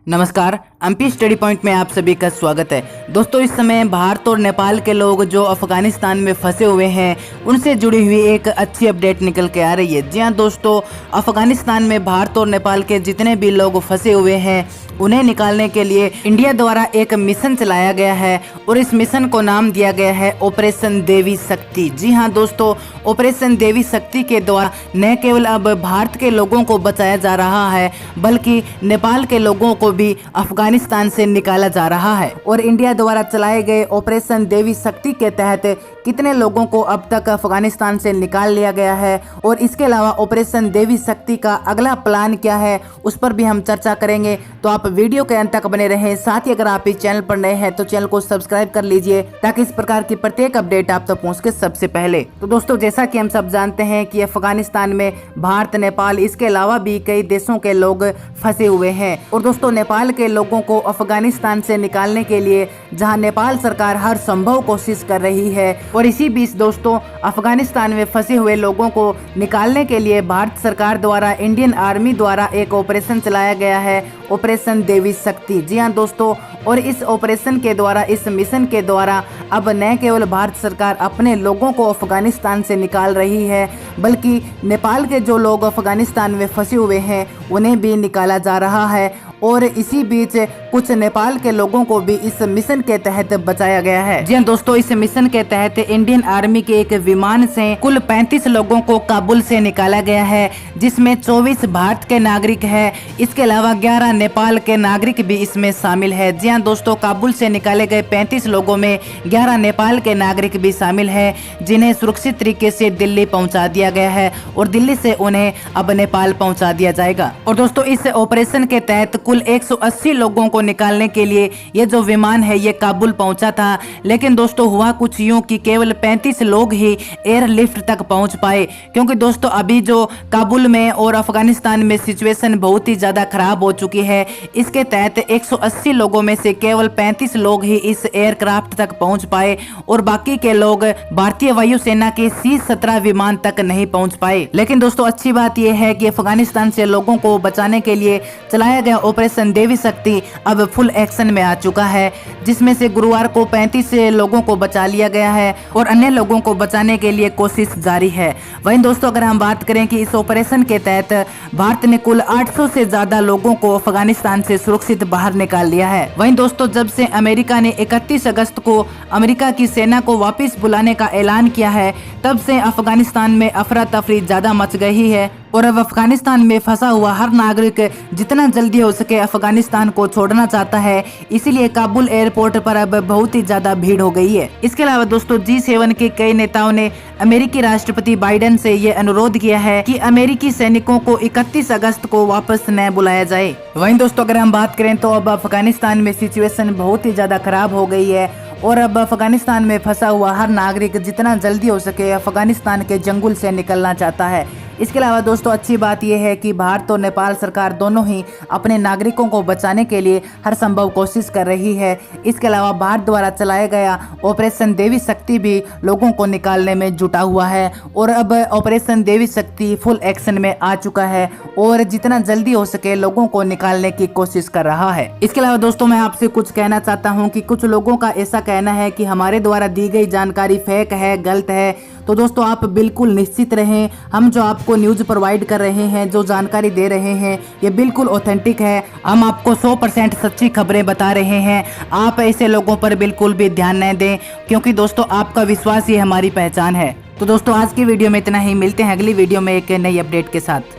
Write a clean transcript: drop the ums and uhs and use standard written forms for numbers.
नमस्कार, MP study point में आप सभी का स्वागत है। दोस्तों, इस समय भारत और नेपाल के लोग जो अफगानिस्तान में फंसे हुए हैं उनसे जुड़ी हुई एक अच्छी अपडेट निकल के आ रही है। जी हाँ दोस्तों, अफगानिस्तान में भारत और नेपाल के जितने भी लोग फंसे हुए हैं उन्हें निकालने के लिए इंडिया द्वारा एक मिशन चलाया गया है और इस मिशन को नाम दिया गया है ऑपरेशन देवी शक्ति। जी हाँ दोस्तों, ऑपरेशन देवी शक्ति के द्वारा न केवल अब भारत के लोगों को बचाया जा रहा है बल्कि नेपाल के लोगों को भी अफगानिस्तान से निकाला जा रहा है। और इंडिया द्वारा चलाए गए ऑपरेशन देवी शक्ति के तहत कितने लोगों को अब तक अफगानिस्तान से निकाल लिया गया है और इसके अलावा ऑपरेशन देवी शक्ति का अगला प्लान क्या है उस पर भी हम चर्चा करेंगे। तो आप वीडियो के अंत तक बने रहें। साथ ही अगर आप इस चैनल पर नए हैं तो चैनल को सब्सक्राइब कर लीजिए ताकि इस प्रकार की प्रत्येक अपडेट आप तक पहुंच के सबसे पहले। तो दोस्तों, जैसा कि हम सब जानते हैं कि अफगानिस्तान में भारत, नेपाल, इसके अलावा भी कई देशों के लोग फंसे हुए हैं। और दोस्तों, नेपाल के लोगों को अफगानिस्तान से निकालने के लिए जहां नेपाल सरकार हर संभव कोशिश कर रही है और इसी बीच दोस्तों अफगानिस्तान में फंसे हुए लोगों को निकालने के लिए भारत सरकार द्वारा इंडियन आर्मी द्वारा एक ऑपरेशन चलाया गया है, ऑपरेशन देवी शक्ति। जी हाँ दोस्तों, और इस ऑपरेशन के द्वारा, इस मिशन के द्वारा अब न केवल भारत सरकार अपने लोगों को अफगानिस्तान से निकाल रही है बल्कि नेपाल के जो लोग अफगानिस्तान में फंसे हुए हैं उन्हें भी निकाला जा रहा है। और इसी बीच कुछ नेपाल के लोगों को भी इस मिशन के तहत बचाया गया है। जी हाँ दोस्तों, इस मिशन के तहत इंडियन आर्मी के एक विमान से कुल 35 लोगों को काबुल से निकाला गया है, जिसमें 24 भारत के नागरिक हैं। इसके अलावा 11 नेपाल के नागरिक भी इसमें शामिल है। जी हाँ दोस्तों, काबुल से निकाले गए 35 लोगों में 11 नेपाल के नागरिक भी शामिल है, जिन्हें सुरक्षित तरीके से दिल्ली पहुंचा दिया गया है और दिल्ली से उन्हें अब नेपाल पहुंचा दिया जाएगा। और दोस्तों, इस ऑपरेशन के तहत कुल 180 लोगों को निकालने के लिए ये जो विमान है ये काबुल पहुंचा था। लेकिन दोस्तों, हुआ कुछ यूं कि केवल 35 लोग ही एयरलिफ्ट तक पहुंच पाए, क्योंकि दोस्तों अभी जो काबुल में और अफगानिस्तान में सिचुएशन बहुत ही ज्यादा खराब हो चुकी है। इसके तहत 180 लोगों में से केवल 35 लोग ही इस एयरक्राफ्ट तक पहुंच पाए और बाकी के लोग भारतीय वायुसेना के C-17 विमान तक नहीं पहुंच पाए। लेकिन दोस्तों, अच्छी बात यह है कि अफगानिस्तान से लोगों को बचाने के लिए चलाया गया ऑपरेशन देवी शक्ति अब फुल एक्शन में आ चुका है, जिसमें से गुरुवार को 35 लोगों को बचा लिया गया है और अन्य लोगों को बचाने के लिए कोशिश जारी है। वहीं दोस्तों, अगर हम बात करें कि इस ऑपरेशन के तहत भारत ने कुल 800 से ज्यादा लोगों को अफगानिस्तान से सुरक्षित बाहर निकाल लिया है। वहीं दोस्तों, जब से अमेरिका ने 31 अगस्त को अमेरिका की सेना को वापस बुलाने का ऐलान किया है, तब से अफगानिस्तान में अफरा तफरी ज्यादा मच गई है और अब अफगानिस्तान में फंसा हुआ हर नागरिक जितना जल्दी हो सके अफगानिस्तान को छोड़ना चाहता है। इसीलिए काबुल एयरपोर्ट पर अब बहुत ही ज्यादा भीड़ हो गई है। इसके अलावा दोस्तों, G7 के कई नेताओं ने अमेरिकी राष्ट्रपति बाइडेन से ये अनुरोध किया है कि अमेरिकी सैनिकों को 31 अगस्त को वापस न बुलाया जाए। वहीं दोस्तों, अगर हम बात करें तो अब अफगानिस्तान में सिचुएशन बहुत ही ज्यादा खराब हो गई है और अब अफगानिस्तान में फंसा हुआ हर नागरिक जितना जल्दी हो सके अफगानिस्तान के जंगल से निकलना चाहता है। इसके अलावा दोस्तों, अच्छी बात यह है कि भारत और नेपाल सरकार दोनों ही अपने नागरिकों को बचाने के लिए हर संभव कोशिश कर रही है। इसके अलावा भारत द्वारा चलाया गया ऑपरेशन देवी शक्ति भी लोगों को निकालने में जुटा हुआ है और अब ऑपरेशन देवी शक्ति फुल एक्शन में आ चुका है और जितना जल्दी हो सके लोगों को निकालने की कोशिश कर रहा है। इसके अलावा दोस्तों, मैं आपसे कुछ कहना चाहता हूँ कि कुछ लोगों का ऐसा कहना है कि हमारे द्वारा दी गई जानकारी फेक है, गलत है। तो दोस्तों, आप बिल्कुल निश्चित रहें, हम जो आपको न्यूज प्रोवाइड कर रहे हैं, जो जानकारी दे रहे हैं, ये बिल्कुल ऑथेंटिक है। हम आपको 100% सच्ची खबरें बता रहे हैं। आप ऐसे लोगों पर बिल्कुल भी ध्यान न दें, क्योंकि दोस्तों आपका विश्वास ही हमारी पहचान है। तो दोस्तों, आज की वीडियो में इतना ही। मिलते हैं अगली वीडियो में एक नई अपडेट के साथ।